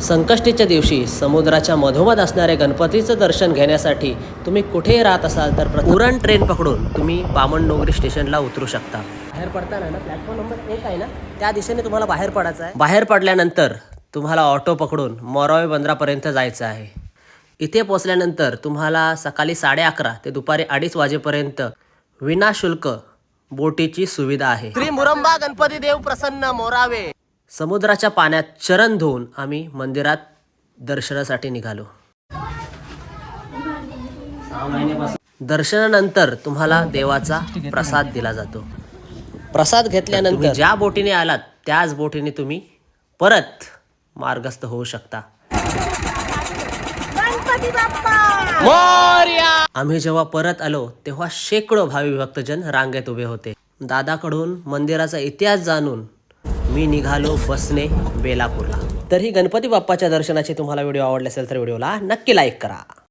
संकष्टीच्या दिवशी समुद्राच्या मधोमध असणाऱ्या गणपतीचं दर्शन घेण्यासाठी तुम्ही कुठेही राहत असाल तर उरण ट्रेन पकडून तुम्ही बामणडोंगरी स्टेशनला उतरू शकता. बाहेर पडताना ना प्लॅटफॉर्म नंबर 1 आहे ना, त्या दिशेने तुम्हाला बाहेर पडायचं आहे. बाहेर पडल्यानंतर तुम्हाला ऑटो पकडून मोरावे बंदरापर्यंत जायचं आहे. इथे पोहोचल्यानंतर तुम्हाला सकाळी 11:30 ते दुपारी 2:30 वाजेपर्यंत विनाशुल्क बोटीची सुविधा आहे. श्री मुरंबा गणपती देव प्रसन्न मोरावे. समुद्राच्या पाण्यात चरण धुवून आम्ही मंदिरात दर्शनासाठी निघालो. दर्शनानंतर तुम्हाला देवाचा प्रसाद दिला जातो. प्रसाद घेतल्यानंतर ज्या बोटीने आलात त्याच बोटीने तुम्ही परत मार्गस्थ होऊ शकता. आम्ही जेव्हा परत आलो तेव्हा शेकडो भावी भक्तजन रांगेत उभे होते. दादाकडून मंदिराचा इतिहास जाणून मी निघालो बसने बेलापूरला. तर ही गणपती बाप्पाच्या दर्शनाची तुम्हाला व्हिडिओ आवडले असेल तर व्हिडिओला नक्की लाईक करा.